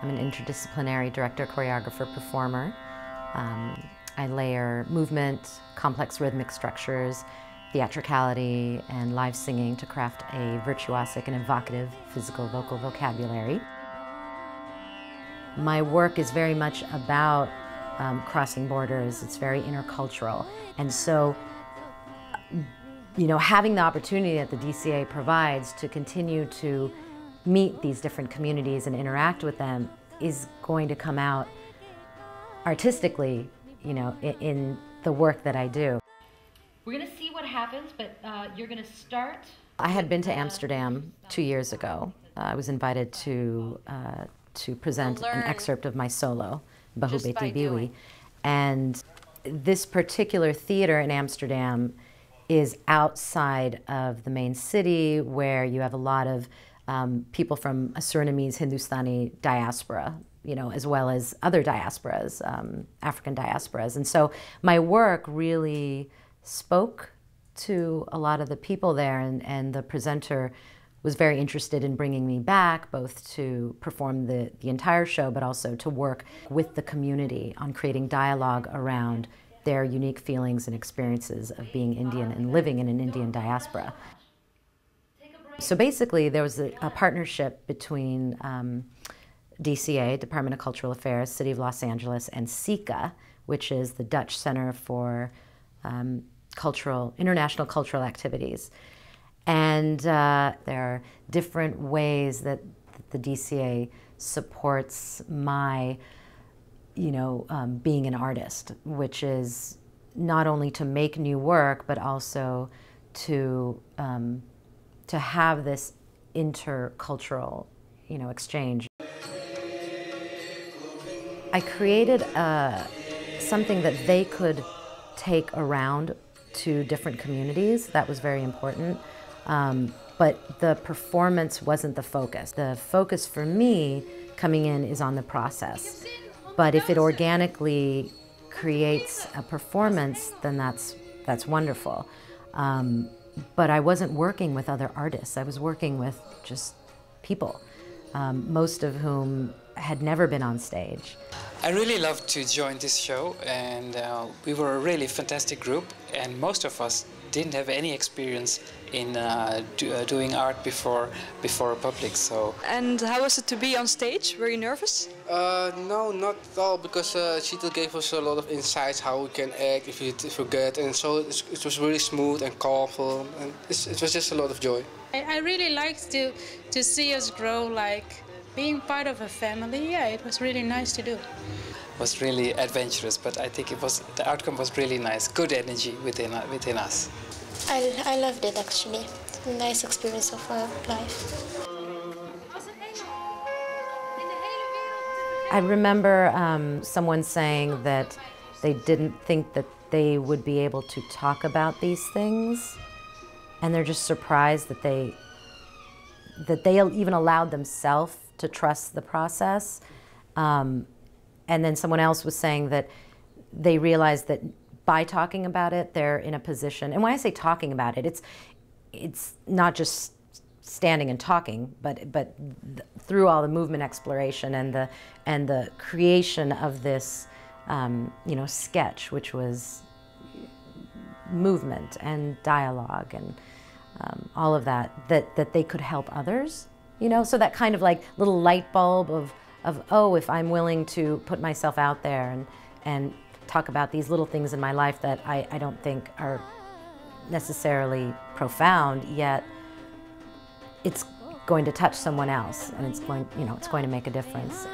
I'm an interdisciplinary director, choreographer, performer. I layer movement, complex rhythmic structures, theatricality, and live singing to craft a virtuosic and evocative physical vocal vocabulary. My work is very much about crossing borders. It's very intercultural. And so, you know, having the opportunity that the DCA provides to continue to meet these different communities and interact with them is going to come out artistically, you know, in the work that I do. We're going to see what happens, but you're going to start. I had been to Amsterdam 2 years ago. I was invited to present an excerpt of my solo, Bahu Beti Biwi. And this particular theater in Amsterdam is outside of the main city, where you have a lot of people from a Surinamese, Hindustani diaspora, you know, as well as other diasporas, African diasporas. And so my work really spoke to a lot of the people there, and the presenter was very interested in bringing me back, both to perform the entire show, but also to work with the community on creating dialogue around their unique feelings and experiences of being Indian and living in an Indian diaspora. So basically, there was a partnership between DCA, Department of Cultural Affairs, City of Los Angeles, and CEI, which is the Dutch Center for International Cultural Activities. And there are different ways that the DCA supports my, you know, being an artist, which is not only to make new work, but also to have this intercultural, you know, exchange. I created something that they could take around to different communities. That was very important. But the performance wasn't the focus. The focus for me coming in is on the process. But if it organically creates a performance, then that's wonderful. But I wasn't working with other artists. I was working with just people, most of whom had never been on stage. I really loved to join this show, and we were a really fantastic group, and most of us didn't have any experience in doing art before a public. So. And how was it to be on stage? Were you nervous? No, not at all, because Sheetal gave us a lot of insights how we can act if we forget, and so it was really smooth and calmful, and it was just a lot of joy. I really liked to see us grow, like being part of a family. Yeah, it was really nice to do. It was really adventurous, but I think the outcome was really nice. Good energy within us. I loved it, actually. A nice experience of life. I remember someone saying that they didn't think that they would be able to talk about these things, and they're just surprised that they even allowed themselves to trust the process. And then someone else was saying that they realized that by talking about it, they're in a position, and when I say talking about it, it's not just standing and talking, but through all the movement exploration and the creation of this, you know, sketch, which was movement and dialogue and all of that they could help others, you know, so that kind of like little light bulb of oh, if I'm willing to put myself out there and talk about these little things in my life that I don't think are necessarily profound, yet it's going to touch someone else, and it's going, you know, it's going to make a difference.